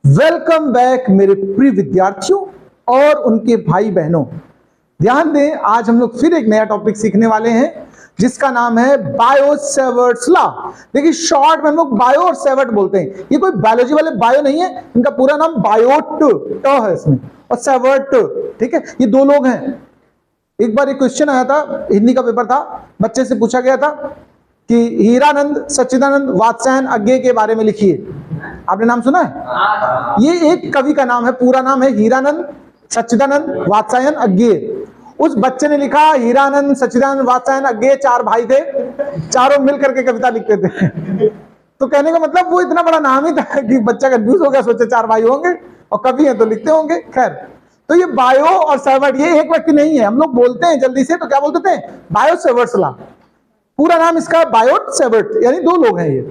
Welcome back मेरे प्रिय विद्यार्थियों और उनके भाई बहनों। ध्यान दें, आज हम लोग फिर एक नया टॉपिक सीखने वाले हैं जिसका नाम है बायो-सेवर्ट्स लॉ। देखिए, शॉर्ट में हम लोग बायो और सेवर्ट बोलते हैं। ये कोई बायोलॉजी वाले बायो नहीं है, इनका पूरा नाम बायोट है इसमें, और सेवर्ट, ठीक है, ये दो लोग हैं। एक बार एक क्वेश्चन आया था, हिंदी का पेपर था, बच्चे से पूछा गया था कि हीरानंद सच्चिदानंद वात्स्यायन अज्ञेय के बारे में लिखिए। आपने नाम सुना है? ये एक कवि का नाम है, पूरा नाम है हीरानंद सच्चिदानंद वात्स्यायन अज्ञेय। उस बच्चे ने लिखा हीरानंद सच्चिदानंद वात्स्यायन अज्ञेय, चार भाई थे, चारों मिल करके कविता लिखते थे। तो कहने का मतलब वो इतना बड़ा नाम ही था कि बच्चा कंफ्यूज हो गया, सोचे चार भाई होंगे और कवि हैं तो लिखते होंगे। खैर, तो ये बायो और सेवर्ट ये एक व्यक्ति नहीं है। हम लोग बोलते हैं जल्दी से तो क्या बोलते थे? Bio-Savart's law. पूरा नाम इसका बायोट-सेवर्ट, यानी दो लोग हैं। ये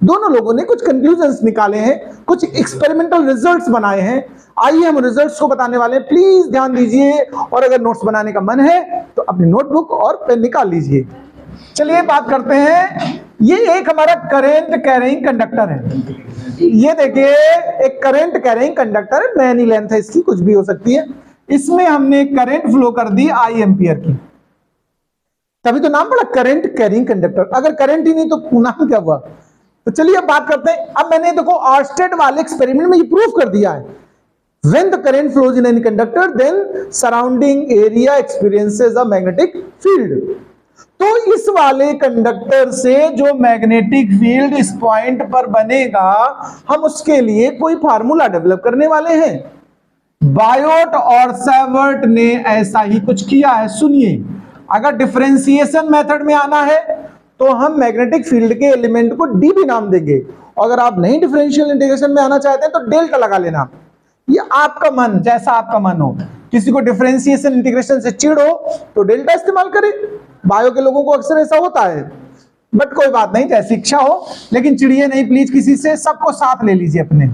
दोनों लोगों ने कुछ कंक्लूजन्स निकाले हैं, कुछ एक्सपेरिमेंटल रिजल्ट्स बनाए हैं। आइए हम रिजल्ट्स को बताने वाले हैं। प्लीज ध्यान दीजिए, और अगर नोट्स बनाने का मन है तो अपनी नोटबुक और पेन निकाल लीजिए। चलिए बात करते हैं। ये एक हमारा करंट कैरिंग कंडक्टर है। ये देखिए, एक करंट कैरिंग कंडक्टर है, मैनी लेंथ है इसकी, कुछ भी हो सकती है। इसमें हमने करंट फ्लो कर दी I एम्पियर की, तभी तो नाम पड़ा करंट कैरिंग कंडक्टर। अगर करंट ही नहीं तो नाम क्या हुआ? तो चलिए अब बात करते हैं। अब मैंने देखो ऑर्स्टेड वाले एक्सपेरिमेंट में ये प्रूफ कर दिया है, when the current flows in any conductor then surrounding area experiences a magnetic field। तो इस वाले कंडक्टर से जो मैग्नेटिक फील्ड इस पॉइंट पर बनेगा, हम उसके लिए कोई फार्मूला डेवलप करने वाले हैं। बायोट और सेवर्ट ने ऐसा ही कुछ किया है। सुनिए, अगर डिफरेंशिएशन मेथड में आना है तो हम मैग्नेटिक फील्ड के एलिमेंट को डी भी नाम देंगे। अगर आप नहीं डिफरेंशियल इंटीग्रेशन में आना चाहते हैं तो डेल्टा लगा लेना। ये आपका मन, जैसा आपका मन हो। किसी को डिफरेंशिएशन इंटीग्रेशन से चिढ़ हो तो डेल्टा इस्तेमाल करें। बायो के लोगों को अक्सर ऐसा होता है, बट कोई बात नहीं, जैसी इच्छा हो, लेकिन चिढ़िए नहीं प्लीज किसी से, सबको साथ ले लीजिए अपने।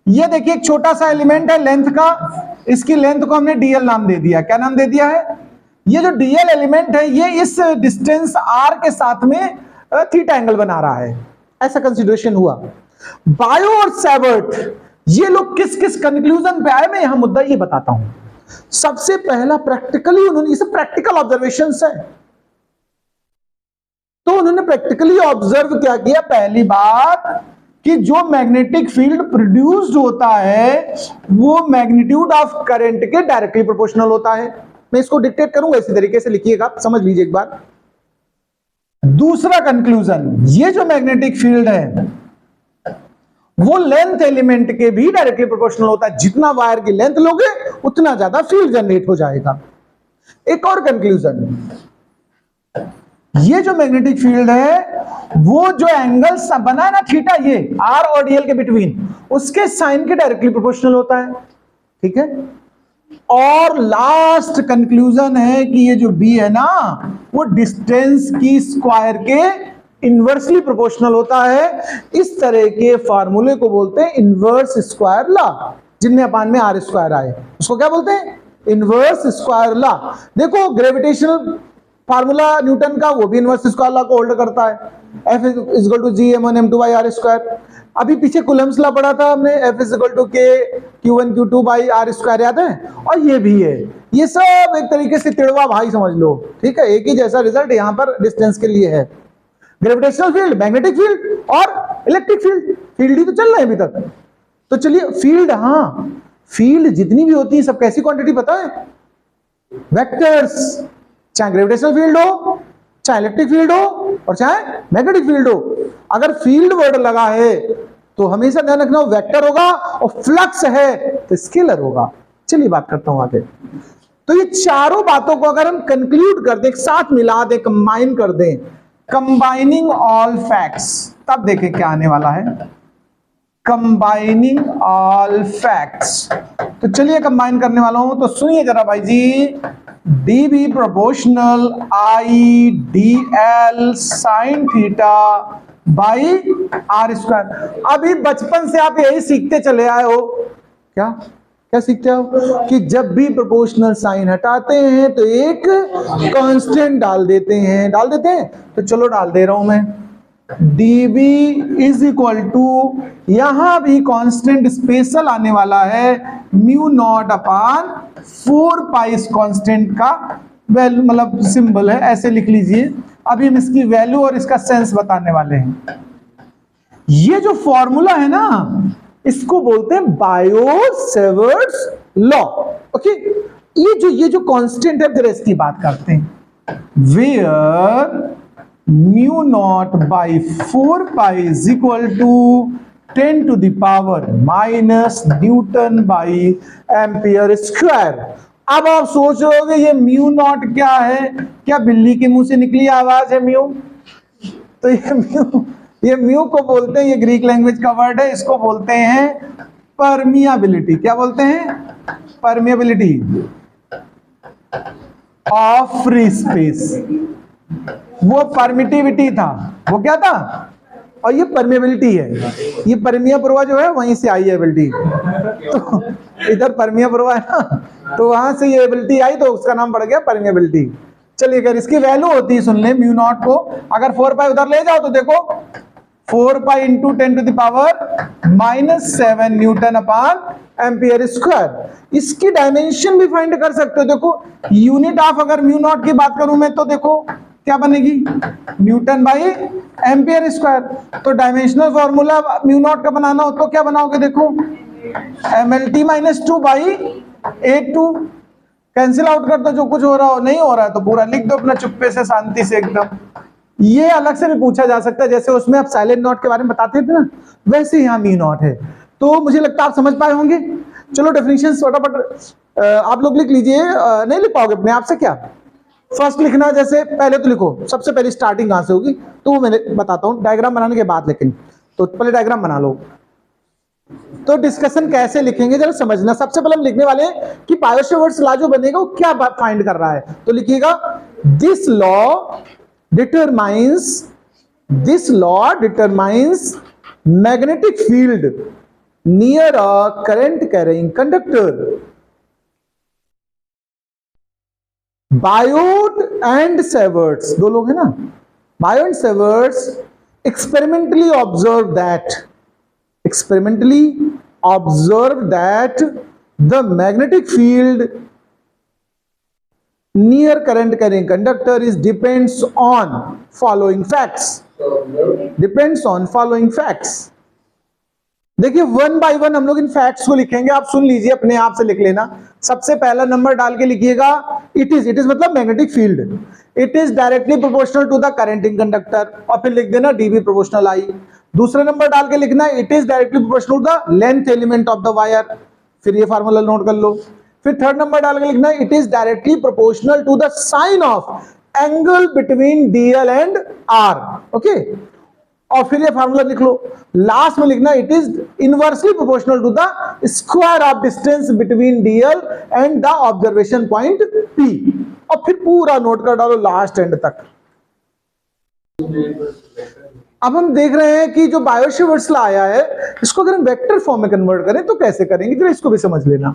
ये देखिए, एक छोटा सा एलिमेंट है लेंथ का, इसकी लेंथ को हमने डीएल नाम दे दिया। क्या नाम दे दिया है? ये जो डीएल एलिमेंट है ये इस डिस्टेंस आर के साथ में थीटा एंगल बना रहा है, ऐसा कंसीडरेशन हुआ। बायो और सेवर्ट ये लोग किस किस कंक्लूजन पे आए, मैं यहां मुद्दा ये बताता हूं। सबसे पहला प्रैक्टिकली उन्होंने, ये सब प्रैक्टिकल ऑब्जर्वेशंस है, तो उन्होंने प्रैक्टिकली ऑब्जर्व क्या किया? पहली बात कि जो मैग्नेटिक फील्ड प्रोड्यूस्ड होता है वो मैग्नीट्यूड ऑफ करंट के डायरेक्टली प्रोपोर्शनल होता है। मैं इसको डिक्टेट करूंगा, इसी तरीके से लिखिएगा, समझ लीजिए एक बार। दूसरा कंक्लूजन, ये जो मैग्नेटिक फील्ड है वो लेंथ एलिमेंट के भी डायरेक्टली प्रोपोर्शनल होता है। जितना वायर की लेंथ लोगे उतना ज्यादा फील्ड जनरेट हो जाएगा। एक और कंक्लूजन, ये जो मैग्नेटिक फील्ड है वो जो एंगल बना है ना थीटा, ये आर और डीएल के बिटवीन, उसके साइन के डायरेक्टली प्रोपोर्शनल होता है। ठीक है। और लास्ट कंक्लूजन है कि ये जो बी है ना वो डिस्टेंस की स्क्वायर के इनवर्सली प्रोपोर्शनल होता है। इस तरह के फार्मूले को बोलते हैं इनवर्स स्क्वायर लॉ, जिनमें अपान में आर स्क्वायर आए, उसको क्या बोलते हैं? Inverse square law. देखो, ग्रेविटेशनल फार्मूला न्यूटन का, वो भी इनवर्स स्क्वायर लॉ को होल्ड करता है। F is equal to g m1 m2 by r square. अभी पीछे कूलम्ब्स लॉ पढ़ा था हमने, F is equal to k q1 q2 by r square, याद है? और ये भी है। ये सब एक तरीके से तिड़वा भाई समझ लो, ठीक है, एक ही जैसा रिजल्ट यहां पर डिस्टेंस के लिए है। ग्रेविटेशनल फील्ड, मैग्नेटिक फील्ड और इलेक्ट्रिक फील्ड, फील्ड ही तो चल रहा है अभी तक। तो चलिए फील्ड, हाँ, फील्ड जितनी भी होती है सब कैसी क्वांटिटी पता है? वेक्टर्स। चाहे ग्रेविटेशनल फील्ड हो, चाहे इलेक्ट्रिक फील्ड हो, और चाहे मैग्नेटिक फील्ड हो। अगर फील्ड वर्ड लगा है तो हमेशा ध्यान रखना वेक्टर होगा, और फ्लक्स है तो स्केलर होगा। चलिए बात करता हूं आगे। तो ये चारों बातों को अगर हम कंक्लूड कर दें, एक साथ मिला दें, कंबाइन कर दें, कंबाइनिंग ऑल फैक्ट्स, तब देखें क्या आने वाला है। कंबाइनिंग ऑल फैक्ट्स, तो चलिए कंबाइन करने वाला हूं, तो सुनिए जरा भाई जी। D B proportional I D L sine theta by R square. अभी बचपन से आप यही सीखते चले आए हो। क्या क्या सीखते हो? कि जब भी प्रोपोर्शनल साइन हटाते हैं तो एक कांस्टेंट डाल देते हैं। डाल देते हैं, तो चलो डाल दे रहा हूं मैं। dB इज इक्वल टू, यहां भी कांस्टेंट स्पेशल आने वाला है म्यू नॉट अपान 4 पाई, इस कांस्टेंट का वैल्यू मतलब सिंबल है, ऐसे लिख लीजिए। अभी हम इसकी वैल्यू और इसका सेंस बताने वाले हैं। ये जो फॉर्मूला है ना, इसको बोलते हैं बायो-सेवर्ट्स लॉ। ओके, ये जो कांस्टेंट है, जरा इसकी बात करते हैं। Where mu naught by 4 pi is equal to 10 to the power minus newton by ampere square. अब आप सोच रहे होगे ये म्यू नॉट क्या है? क्या बिल्ली के मुंह से निकली आवाज है म्यू? तो ये म्यू को बोलते हैं, ये ग्रीक लैंग्वेज का वर्ड है, इसको बोलते हैं परमियाबिलिटी। क्या बोलते हैं? Permeability of free space. वो परमिटिविटी था, वो क्या था? और ये परमिएबिलिटी है। ये परमिया प्रवाह जो है वहीं से आई है एबिलिटी। तो इधर परमिया प्रवाह है ना, तो वहां से ये एबिलिटी आई, तो उसका नाम पड़ गया परमिएबिलिटी। चलिए, अगर इसकी वैल्यू होती है, सुन ले, म्यू नॉट को अगर 4 पाई उधर ले जाओ तो देखो 4 pi into 10 to the power minus 7 newton upon ampere square. इसकी डायमेंशन भी फाइंड कर सकते हो। देखो यूनिट ऑफ, अगर म्यू नॉट की बात करूं मैं, तो देखो क्या बनेगी? Newton by ampere square. तो डायमेंशनल फॉर्मूला म्यू नॉट का बनाना हो तो क्या बनाओगे? देखो MLT minus 2 by A2। Cancel out कर दो, जो कुछ हो रहा हो, नहीं हो रहा है तो पूरा लिख दो अपना चुप्पे से, शांति से एकदम। ये अलग से भी पूछा जा सकता है, जैसे उसमें आप साइलेंट नॉट के बारे में बताते थे ना, वैसे यहाँ म्यू नॉट है। तो मुझे लगता है आप समझ पाए होंगे। चलो डेफिनेशन फटाफट आप लोग लिख लीजिए। नहीं लिख पाओगे अपने आप से क्या? फर्स्ट लिखना, जैसे पहले तो लिखो, सबसे पहले स्टार्टिंग कहां से होगी तो वो मैं बताता हूं डायग्राम बनाने के बाद, लेकिन तो पहले डायग्राम बना लो। तो डिस्कशन कैसे लिखेंगे जरा समझना। सबसे पहले हम लिखने वाले हैं कि बायो-सेवर्ट्स लॉ जो बनेगा वो क्या फाइंड कर रहा है। तो लिखिएगा this law determines magnetic field near a current carrying conductor. Biot and Savart's, दो लोग हैं ना, bio and Savart's experimentally observed that the magnetic field near current carrying conductor depends on following facts। देखिए वन बाय वन हम लोग इन facts को लिखेंगे, आप सुन लीजिए, अपने आप से लिख लेना। सबसे पहला नंबर डाल के लिखिएगा इट इज मतलब magnetic field, it is directly proportional to the current in conductor, और फिर लिख देना डीबी प्रोपोर्शनल आई। दूसरा नंबर डाल के लिखना it is directly proportional to the length element of the wire, फिर ये फार्मूला नोट कर लो। फिर थर्ड नंबर डाल के लिखना it is directly proportional to the sine of angle between DL and R. Okay, और फिर ये फार्मूला लिख लो। लास्ट में लिखना it is inversely proportional to the square of distance between DL and the observation point P, और फिर पूरा नोट कर डालो लास्ट एंड तक। अब हम देख रहे हैं कि जो बायो-सेवर्ट्स लॉ आया है, इसको अगर हम वेक्टर फॉर्म में कन्वर्ट करें तो कैसे करेंगे, जरा इसको भी समझ लेना।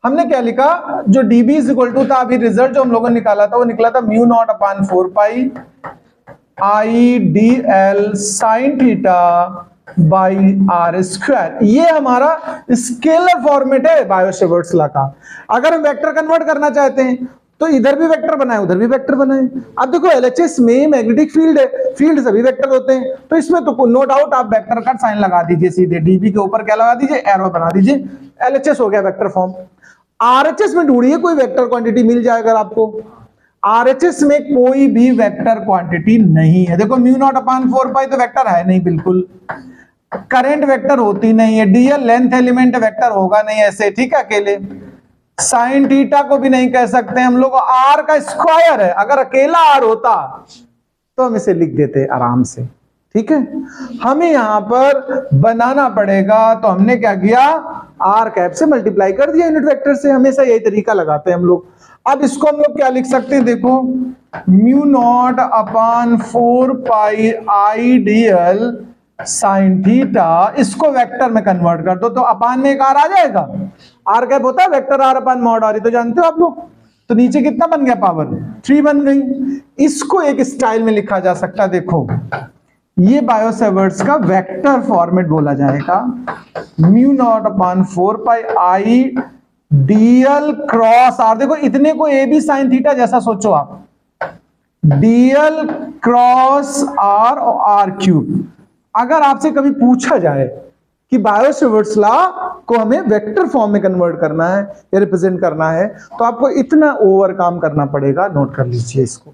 हमने क्या लिखा, जो dB इज इक्वल टू था, अभी रिजल्ट जो हम लोगों ने निकाला था वो निकला था mu naught upon 4 pi IDL sine theta by R square. ये हमारा स्केलर फॉर्मेट है बायो-सेवर्ट्स लॉ का। अगर हम वेक्टर कन्वर्ट करना चाहते हैं तो इधर भी वेक्टर बनाए, उधर भी वेक्टर बनाए। अब देखो LHS में मैग्नेटिक फील्ड है, फील्ड सभी वेक्टर होते हैं, तो इसमें तो नो डाउट आप वेक्टर का साइन लगा दीजिए सीधे, dB के ऊपर क्या लगा दीजिए, एरो बना दीजिए, LHS हो गया वेक्टर फॉर्म। RHS में ढूंढिए, कोई वेक्टर क्वांटिटी मिल जाएगा आपको। RHS में कोई भी वेक्टर क्वांटिटी नहीं है। देखो म्यू नॉट अपान 4 पाई तो वेक्टर है नहीं, बिल्कुल। करंट वेक्टर होती नहीं है, डीएल लेंथ एलिमेंट वेक्टर होगा नहीं ऐसे, ठीक है, अकेले। साइन थीटा को भी नहीं कह सकते हम लोग, आर का स्क्वायर है, अगर अकेला आर होता तो हम इसे लिख देते आराम से, ठीक है। हमें यहां पर बनाना पड़ेगा, तो हमने क्या किया, आर कैप से मल्टीप्लाई कर दिया यूनिट वेक्टर से। हमेशा यही तरीका लगाते हैं हम लोग। अब इसको हम लोग क्या लिख सकते हैं, देखो mu naught upon 4 pi IDL sine theta, इसको वेक्टर में कन्वर्ट कर दो तो अपान में एक आर आ जाएगा। आर कैप होता है vector R upon mod R, तो जानते हो आप लोग। तो नीचे कितना बन गया, पावर 3 बन गई। इसको एक स्टाइल में लिखा जा सकता है, देखो ये बायो-सेवर्ट्स का वेक्टर फॉर्मेट बोला जाएगा, mu naught upon 4 pi I DL cross R. देखो इतने को ए बी साइन थीटा जैसा सोचो आप, डीएल क्रॉस आर और आर क्यूब। अगर आपसे कभी पूछा जाए कि बायो-सेवर्ट्स लॉ को हमें वेक्टर फॉर्म में कन्वर्ट करना है या रिप्रेजेंट करना है, तो आपको इतना ओवरकम करना पड़ेगा, नोट कर लीजिए इसको।